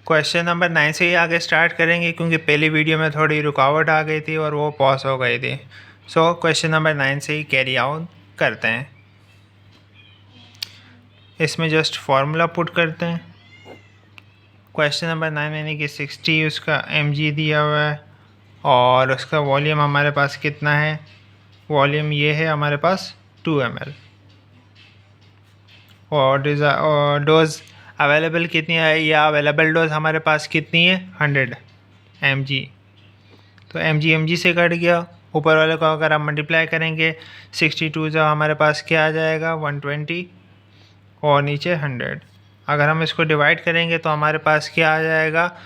Question number 9 से ही आगे start करेंगे क्योंकि पहली वीडियो में थोड़ी रुकावट आ गई थी और वो पॉज हो गई थी। सो क्वेश्चन नंबर 9 से ही कैरी आउट करते हैं। इसमें जस्ट फार्मूला पुट करते हैं। क्वेश्चन नंबर 9 यानी कि 60 उसका mg दिया हुआ है और उसका वॉल्यूम हमारे पास कितना है। वॉल्यूम ये है हमारे पास 2 ml और डोज अवेलेबल कितनी है या अवेलेबल डोज हमारे पास कितनी है 100 mg। तो mg से कट गया, ऊपर वाले को अगर हम मल्टीप्लाई करेंगे 62 जो हमारे पास क्या आ जाएगा 120 और नीचे 100। अगर हम इसको डिवाइड करेंगे तो हमारे पास क्या आ जाएगा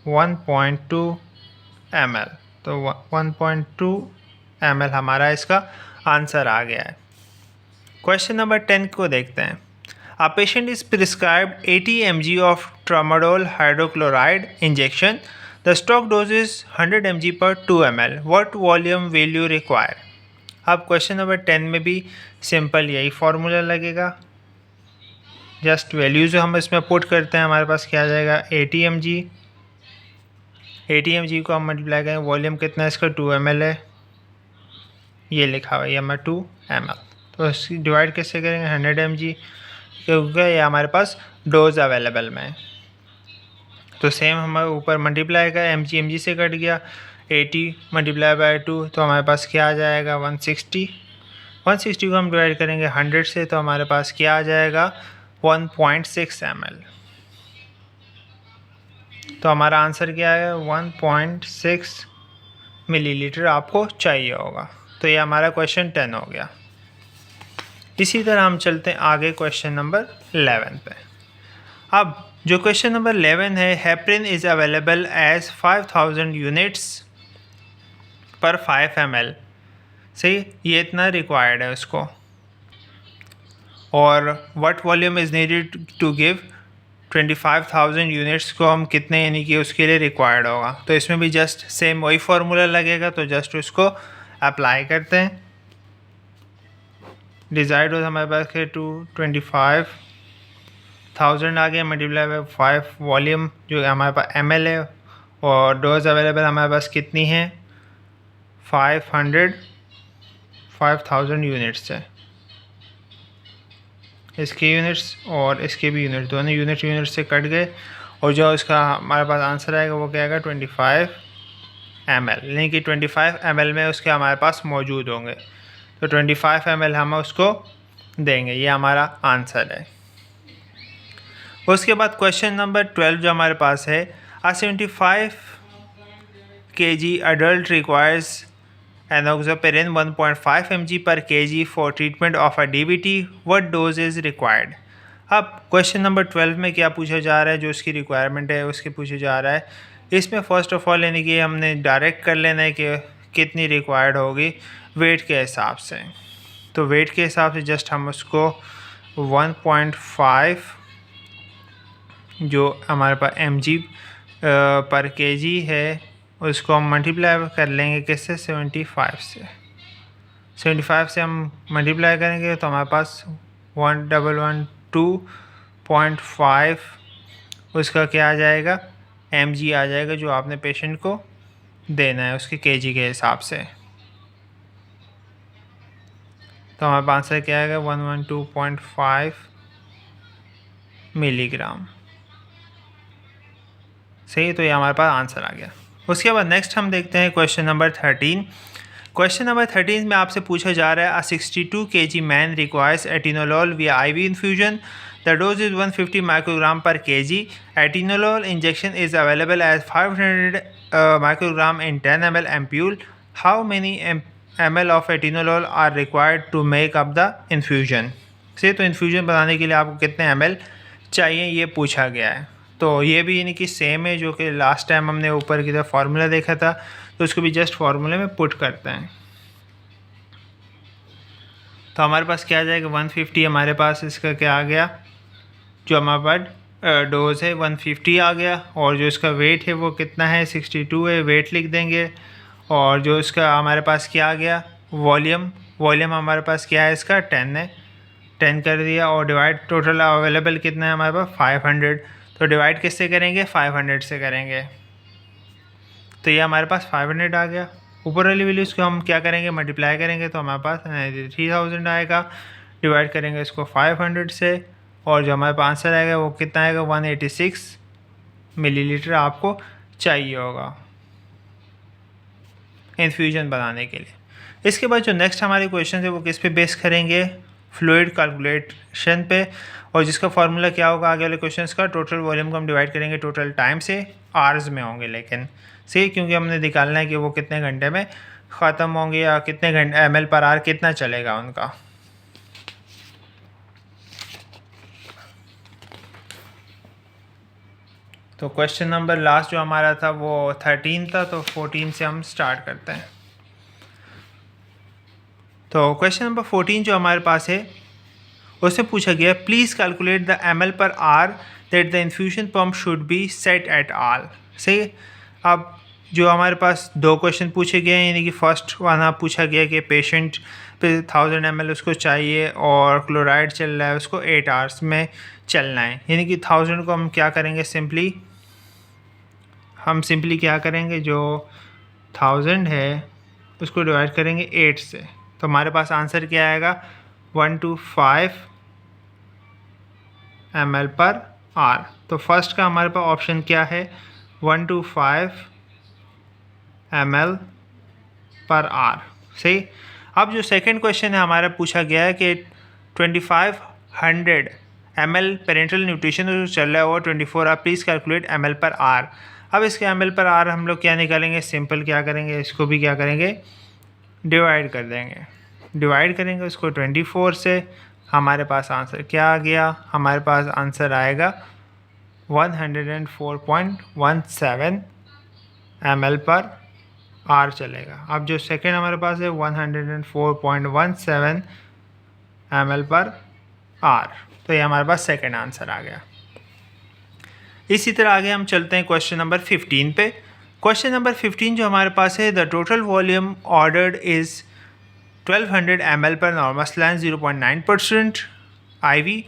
1.2 ml। तो 1.2 ml हमारा इसका आंसर आ गया है। क्वेश्चन नंबर 10 को देखते हैं। A patient is prescribed 80 mg of tramadol hydrochloride injection. The stock dose is 100 mg per 2 ml. What volume will you require? अब क्वेश्चन नंबर 10 में भी सिंपल यही फार्मूला लगेगा। जस्ट वैल्यूज हम इसमें पुट करते हैं, हमारे पास क्या आ जाएगा 80 mg। 80 mg को हम मल्टीप्लाई करेंगे, वॉल्यूम कितना है इसका 2 ml है, ये लिखा हुआ है ये 2 ml। तो इसकी डिवाइड कैसे करेंगे 100 mg क्योंकि ये हमारे पास डोज अवेलेबल में है। तो सेम हमारे ऊपर मल्टीप्लाई का mg से कट गया 80 मल्टीप्लाई बाय 2 तो हमारे पास क्या आ जाएगा 160। 160 को हम डिवाइड करेंगे 100 से तो हमारे पास क्या आ जाएगा 1.6 ml। तो हमारा आंसर क्या है 1.6 मिलीलीटर आपको चाहिए होगा। तो ये हमारा क्वेश्चन 10 हो गया। इसी तरह हम चलते हैं आगे क्वेश्चन नंबर 11 पे। अब जो क्वेश्चन नंबर 11 है, heparin is available as 5000 units पर 5 ml। सही, ये इतना रिक्वायर्ड है उसको। और what volume is needed to give 25,000 units को हम कितने यानी कि उसके लिए रिक्वायर्ड होगा। तो इसमें भी जस्ट सेम वही फार्मूला लगेगा, तो जस्ट उसको अप्लाई करते हैं। डिजाइड हो हमारे पास के 25,000 आ गया मल्टीप्लाई बाय 5 वॉल्यूम जो हमारे पास ml है और डोज अवेलेबल हमारे पास कितनी है 5,000 यूनिट्स है। इसके यूनिट्स और इसके भी यूनिट्स, दोनों यूनिट से कट गए और जो इसका हमारे पास आंसर आएगा वो क्या आएगा 25 ml। यानी कि 25 ml में उसके हमारे पास मौजूद होंगे, तो 25 ml हम उसको देंगे, ये हमारा आंसर है। उसके बाद क्वेश्चन नंबर 12 जो हमारे पास है, a 75 kg adult requires enoxaparin 1.5 mg per kg for treatment of a DVT. What dose is required? अब क्वेश्चन नंबर 12 में क्या पूछा जा रहा है, जो उसकी रिक्वायरमेंट है उसके पूछा जा रहा है। इसमें फ़र्स्ट ऑफ ऑल यानी कि हमने डायरेक्ट कर लेना है कि कितनी रिक्वायर्ड होगी वेट के हिसाब से। तो वेट के हिसाब से जस्ट हम उसको 1.5 जो हमारे पास mg पर kg है उसको हम मल्टीप्लाई कर लेंगे किससे 75 से। 75 से हम मल्टीप्लाई करेंगे तो हमारे पास 1112.5 उसका क्या आ जाएगा mg आ जाएगा, जो आपने पेशेंट को देना है उसके kg के हिसाब से। तो हमारे पास आंसर क्या आएगा 112.5 मिलीग्राम। सही, तो ये हमारे पास आंसर आ गया। उसके बाद नेक्स्ट हम देखते हैं क्वेश्चन नंबर 13। क्वेश्चन नंबर 13 में आपसे पूछा जा रहा है, a 62 kg man requires atenolol via IV infusion. The dose is 150 microgram per kg. Atenolol injection is available as 500 microgram in 10 ml ampule. How many ml of atenolol are required to make up the infusion? से तो infusion बनाने के लिए आपको कितने ml चाहिए ये पूछा गया है। तो ये भी यानी कि सेम है जो कि लास्ट टाइम हमने ऊपर की तरफ फार्मूला देखा था, तो उसको भी जस्ट फार्मूले में पुट करते हैं। तो हमारे पास क्या आ जाएगा 150, हमारे पास इसका क्या आ गया जो हमारे पास डोज है 150 आ गया, और जो इसका वेट है वो कितना है 62 है, वेट लिख देंगे। और जो इसका हमारे पास क्या आ गया वॉल्यूम हमारे पास क्या है इसका 10 है, 10 कर दिया और डिवाइड टोटल अवेलेबल कितना है हमारे पास 500। तो तो डिवाइड किससे करेंगे, 500 से करेंगे। तो ये हमारे पास 500 आ गया। ऊपर वाली वैल्यूज़ को हम क्या करेंगे, मल्टीप्लाई करेंगे, तो हमारे पास 3000 आएगा। डिवाइड करेंगे इसको 500 से, और जो हमारे पास आंसर आएगा वो कितना आएगा, 186 मिलीलीटर आपको चाहिए होगा इन्फ्यूजन बनाने के लिए। इसके बाद जो नेक्स्ट हमारे क्वेश्चन है वो किस पे बेस करेंगे, फ्लूइड कैलकुलेशन पे, और जिसका फार्मूला क्या होगा आगे वाले क्वेश्चंस का, टोटल वॉल्यूम को हम डिवाइड करेंगे टोटल टाइम से, आवर्स में होंगे लेकिन सही, क्योंकि हमने निकालना है कि वो कितने घंटे में ख़त्म होंगे या कितने घंटे ml पर आवर कितना चलेगा उनका। तो क्वेश्चन नंबर लास्ट जो हमारा था वो 13 था, तो 14 से हम स्टार्ट करते हैं। तो क्वेश्चन नंबर 14 जो हमारे पास है उससे पूछा गया, please calculate the ml per hour that the infusion pump should be set at all. सही। अब जो हमारे पास दो क्वेश्चन पूछे गए हैं, यानी कि फर्स्ट वाला पूछा गया कि पेशेंट पे 1000 ml उसको चाहिए और क्लोराइड चल रहा है, उसको 8 आवर्स में चलना है, यानी कि 1000 को हम क्या करेंगे, सिंपली क्या करेंगे, जो 1000 है उसको डिवाइड करेंगे 8 से, तो हमारे पास आंसर क्या आएगा, 125 ml पर आर। तो फर्स्ट का हमारे पास ऑप्शन क्या है, 125 ml पर आर। सही। अब जो सेकंड क्वेश्चन है हमारा पूछा गया है कि 2500 ml पेरेंटल न्यूट्रिशन जो चल रहा है वो 24 our, please calculate ml per are. अब इसके ml पर आर हम लोग क्या निकालेंगे, सिंपल क्या करेंगे, इसको भी क्या करेंगे, डिवाइड कर देंगे। डिवाइड करेंगे उसको 24 से, हमारे पास आंसर क्या आ गया, हमारे पास आंसर आएगा 104.17 ml पर आर चलेगा। अब जो सेकेंड हमारे पास है 104.17 ml पर आर, तो ये हमारे पास सेकेंड आंसर आ गया। इसी तरह आगे हम चलते हैं क्वेश्चन नंबर 15 पे। क्वेश्चन नंबर 15 जो हमारे पास है, the total volume ordered is 1200 ml पर normal saline 0.9% IV,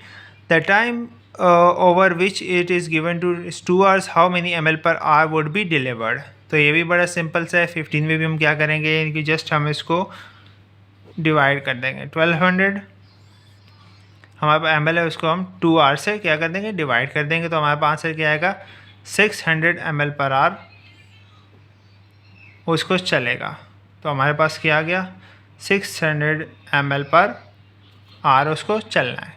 the time over which it is given to 2 hours, how many ml per hour would be delivered. तो ये भी बड़ा सिंपल सा है। 15 में भी हम क्या करेंगे, कि जस्ट हम इसको डिवाइड कर देंगे। 1200 हमारे पास ml है, उसको हम 2 hours से क्या कर देंगे, डिवाइड कर देंगे, तो हमारे पास आंसर क्या आएगा, 600 ml पर आर उसको चलेगा। तो हमारे पास क्या आ गया, 600 ml पर आर उसको चलना है।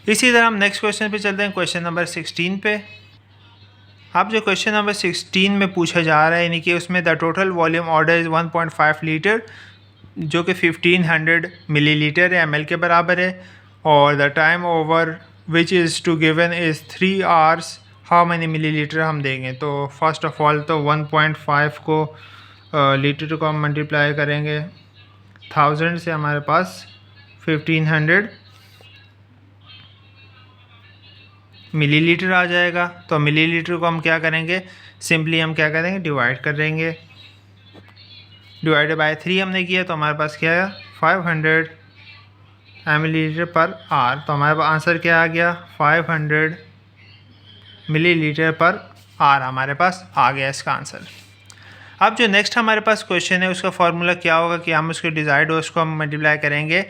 इसी तरह हम नेक्स्ट क्वेश्चन पे चलते हैं, क्वेश्चन नंबर 16 पे। अब जो क्वेश्चन नंबर 16 में पूछा जा रहा है, यानी कि उसमें the total volume order is 1.5 litre, जो कि 1500 मिलीलीटर ml के बराबर है, और the time over which is to given is 3 hours, how many millilitre हम देंगे। तो फर्स्ट ऑफ ऑल तो 1.5 को लीटर को हम मल्टीप्लाई करेंगे 1000 से, हमारे पास 1500 मिलीलीटर आ जाएगा। तो मिलीलीटर को हम क्या करेंगे, सिंपली हम क्या करेंगे, डिवाइड कर देंगे। डिवाइडेड बाय 3 हमने किया, तो हमारे पास क्या है, 500 मिलीलीटर पर आर। तो हमारे पास आंसर क्या आ गया, 500 मिलीलीटर पर आर हमारे पास आ गया इसका आंसर। अब जो नेक्स्ट हमारे पास क्वेश्चन है उसका फार्मूला क्या होगा, कि हम उसके डिज़ायर्ड डोज को हम मल्टीप्लाई करेंगे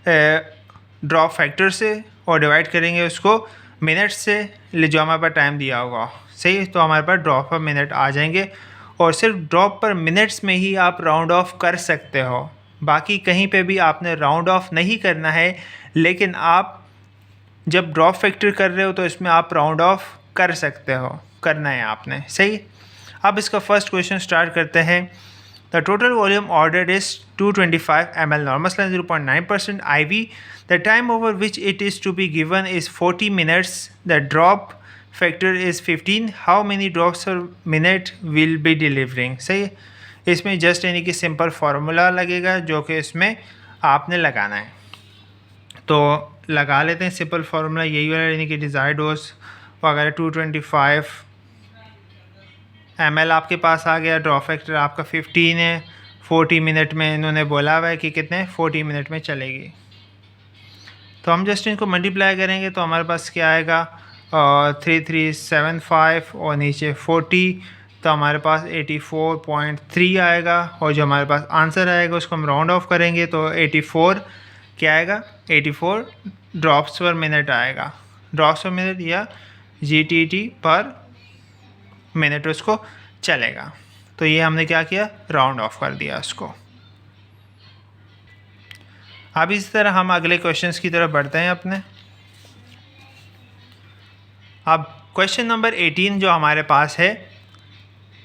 ड्रॉप फैक्टर से, और डिवाइड करेंगे उसको मिनट्स से, जो हमारे पास टाइम दिया होगा। सही। तो हमारे पास ड्रॉप पर मिनट आ जाएंगे, और सिर्फ ड्रॉप पर मिनट्स में ही आप राउंड ऑफ कर सकते हो, बाकी कहीं पे भी आपने राउंड ऑफ नहीं करना है। लेकिन आप जब ड्रॉप फैक्टर कर रहे हो तो इसमें आप राउंड ऑफ कर सकते हो, करना है आपने। सही। अब इसका फर्स्ट क्वेश्चन स्टार्ट करते हैं। The total volume order is 225 ml, normal saline 0.9% IV, the time over which it is to be given is 40 minutes, the drop factor is 15, how many drops per minute will be delivering. सही। इसमें just यानी कि simple formula लगेगा जो कि इसमें आपने लगाना है, तो लगा लेते हैं सिंपल फार्मूला यही वाला, यानी कि डिज़ायर्ड डोज वगैरह 225 ml आपके पास आ गया, ड्रॉप फैक्टर आपका 15 है, 40 मिनट में इन्होंने बोला हुआ है कि कितने 40 मिनट में चलेगी। तो हम जस्ट इनको मल्टीप्लाई करेंगे, तो हमारे पास क्या आएगा, 3375 और नीचे 40, तो हमारे पास 84.3 आएगा। और जो हमारे पास आंसर आएगा उसको हम राउंड ऑफ करेंगे तो 84 क्या आएगा, 84 ड्रॉप्स पर मिनट आएगा, ड्रॉप्स पर मिनट या GTT पर मिनट उसको चलेगा। तो ये हमने क्या किया, राउंड ऑफ कर दिया उसको। अब इसी तरह हम अगले क्वेश्चंस की तरफ बढ़ते हैं अपने। अब क्वेश्चन नंबर 18 जो हमारे पास है,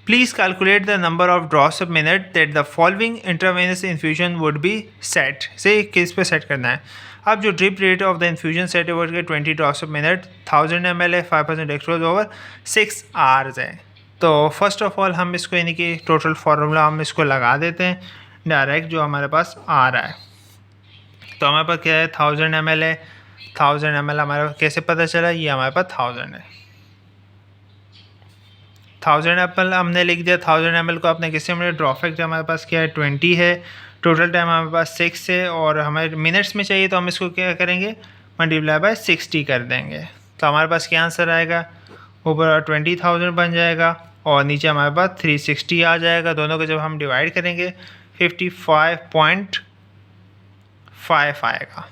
please calculate the number of drops of minute that the following intravenous infusion would be set. से किस पे सेट करना है। अब जो drip rate of the infusion set over के 20 ड्रॉप्स ऑफ मिनट 1000 ml है, 5% एक्सपोज ओवर 6 आवर्स है। तो फर्स्ट ऑफ ऑल हम इसको यानी कि टोटल फार्मूला हम इसको लगा देते हैं डायरेक्ट जो हमारे पास आ रहा है। तो हमारे पास क्या है, 1000 ml है, 1000 ml हमारे पास कैसे पता चला, ये हमारे पास 1000 है। 1000 ml हमने लिख दिया, 1000 ml को आपने किससे मिले, ड्रॉप फैक्टर हमारे पास क्या है 20 है, टोटल टाइम हमारे पास 6 है और हमें मिनट्स में चाहिए तो हम इसको क्या करेंगे, मल्टीप्लाई बाय 60 कर देंगे। तो हमारे पास क्या आंसर आएगा, ऊपर 20,000 बन जाएगा और नीचे हमारे पास 360 आ जाएगा। दोनों को जब हम डिवाइड करेंगे 55.5 आएगा।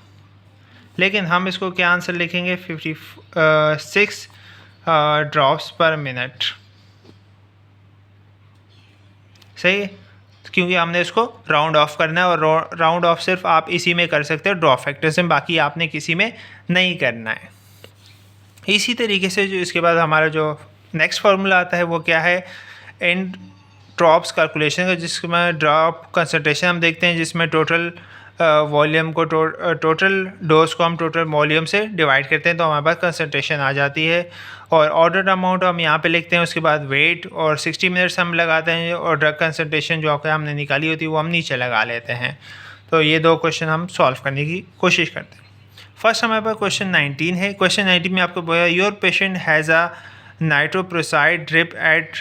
लेकिन हम इसको क्या आंसर लिखेंगे, 56 ड्रॉप्स पर मिनट। सही है, क्योंकि हमने इसको राउंड ऑफ करना है और राउंड ऑफ सिर्फ आप इसी में कर सकते हो ड्रॉप फैक्टर से, बाकी आपने किसी में नहीं करना है। इसी तरीके से जो इसके बाद हमारा जो नेक्स्ट फार्मूला आता है वो क्या है, एंड ड्रॉप्स कैलकुलेशन का, जिसमें ड्रॉप कंसंट्रेशन हम देखते हैं, जिसमें टोटल वॉल्यूम को टोटल डोज को हम टोटल वॉल्यूम से डिवाइड करते हैं तो हमारे पास कंसंट्रेशन आ जाती है। और ऑर्डर अमाउंट हम यहाँ पे लिखते हैं, उसके बाद वेट और 60 मिनट्स हम लगाते हैं और ड्रग कंसंट्रेशन जो हमने निकाली होती है वो हम नीचे लगा लेते हैं। तो ये दो क्वेश्चन हम सॉल्व करने की कोशिश करते हैं। फर्स्ट हमारे पास क्वेश्चन 19 है। क्वेश्चन 19 में आपको बोला, your patient has a nitroprusside drip at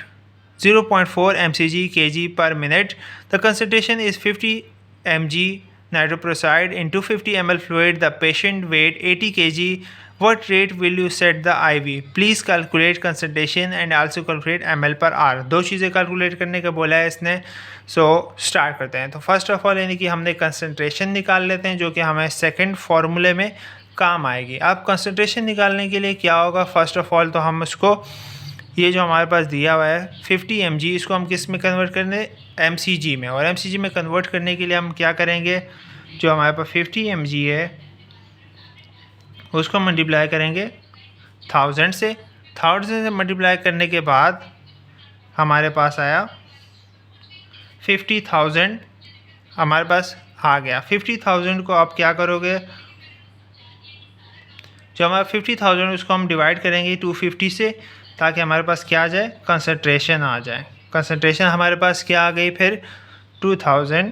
0.4 mcg kg per minute. The concentration is 50 mg nitroprusside into 50 ml fluid. The patient weight 80 kg. What rate will you set the IV? Please calculate concentration and also calculate ml per hour. दो चीज़ें calculate करने का बोला है इसने। Start करते हैं। तो फर्स्ट ऑफ ऑल यानी कि हमने कंसंट्रेशन निकाल लेते हैं जो कि हमें सेकंड फार्मूले में काम आएगी। अब कंसंट्रेशन निकालने के लिए क्या होगा, फर्स्ट ऑफ ऑल तो हम उसको, ये जो हमारे पास दिया हुआ है 50 mg, इसको हम किस में कन्वर्ट करने, mcg में। और mcg में कन्वर्ट करने के लिए हम क्या करेंगे, जो हमारे पास 50 mg है उसको मल्टीप्लाई करेंगे 1000 से। 1000 से मल्टीप्लाई करने के बाद हमारे पास आया 50,000 हमारे पास आ गया। 50,000 को आप क्या करोगे, जो हमारा 50,000 उसको हम डिवाइड करेंगे 250 से, ताकि हमारे पास क्या आ जाए, कंसंट्रेशन आ जाए। कंसंट्रेशन हमारे पास क्या आ गई फिर 200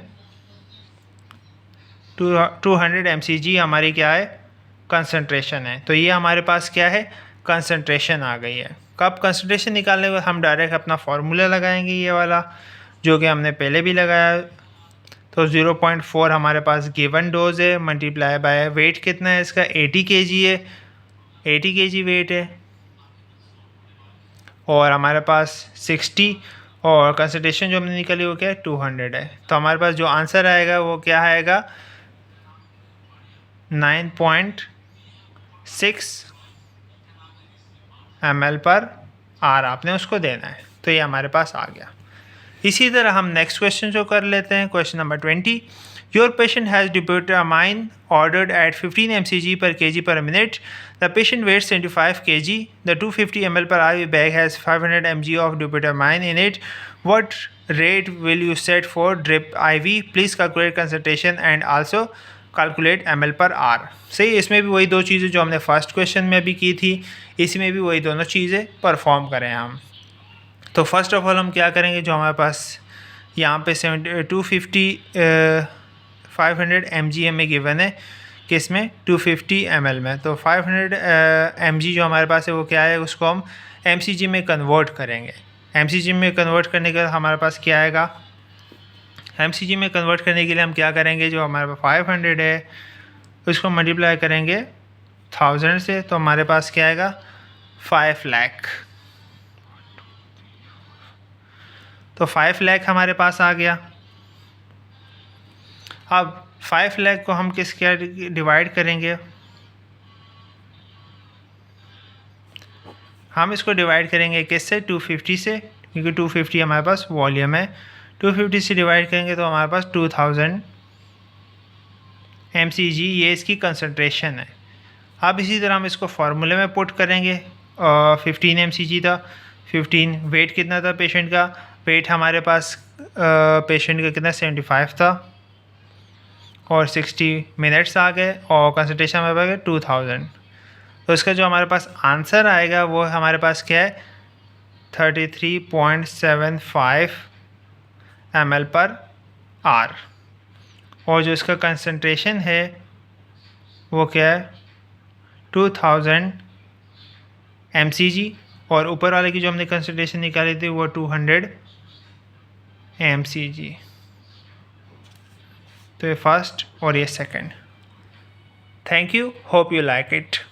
mcg हमारी क्या है, कंसंट्रेशन है। तो ये हमारे पास क्या है, कंसंट्रेशन आ गई है। कब कंसंट्रेशन निकालने के बाद हम डायरेक्ट अपना फार्मूला लगाएंगे, ये वाला जो कि हमने पहले भी लगाया। तो 0.4 हमारे पास गिवन डोज है, मल्टीप्लाई बाय वेट कितना है इसका, 80 kg है, 80 kg वेट है और हमारे पास 60 और कंसंट्रेशन जो हमने निकाली वो क्या है 200 है। तो हमारे पास जो आंसर आएगा वो क्या आएगा, 9.6 ml पर आर आपने उसको देना है। तो ये हमारे पास आ गया। इसी तरह हम नेक्स्ट क्वेश्चन जो कर लेते हैं, question number 20। Your patient has dobutamine ordered at 15 mcg per kg per minute. The patient weighs 75 kg. The 250 ml per IV bag has 500 mg of dibutamine in it. What rate will you set for drip IV? Please calculate concentration and also calculate ml per hour. सही, इसमें भी वही दो चीज़ें जो हमने first question में भी की थी, इसमें भी वही दोनों चीज़ें परफॉर्म करें हम। तो फर्स्ट ऑफ ऑल हम क्या करेंगे, जो हमारे पास यहाँ पे 500 mg हमें गिवन है, किस में 250 ml में। तो 500 mg जो हमारे पास है वो क्या है, उसको हम mcg में कन्वर्ट करेंगे। mcg में कन्वर्ट करने के बाद हमारे पास क्या आएगा, mcg में कन्वर्ट करने के लिए हम क्या करेंगे, जो हमारे पास 500 है उसको मल्टीप्लाई करेंगे 1000 से, तो हमारे पास क्या आएगा 5 लाख। तो 5 लाख हमारे पास आ गया। अब 5 लाख को हम किसके डिवाइड करेंगे? हम इसको डिवाइड करेंगे किससे? 250 से, क्योंकि 250 हमारे पास वॉल्यूम है। 250 से डिवाइड करेंगे तो हमारे पास 2000 mcg, ये इसकी कंसनट्रेशन है। अब इसी तरह हम इसको फार्मूले में पुट करेंगे। 15 mcg था, 15 वेट कितना था पेशेंट का? वेट हमारे पास पेशेंट का कितना 75 था, और 60 मिनट्स आ गए, और कंसनट्रेशन हमारे पास 2000। तो इसका जो हमारे पास आंसर आएगा वो हमारे पास क्या है? 33.75 ml पर आर। और जो इसका कंसंट्रेशन है वो क्या है? 2000 mcg, और ऊपर वाले की जो हमने कंसंट्रेशन निकाली थी वो 200 mcg। तो ये फर्स्ट और ये second. Thank you, hope you like it.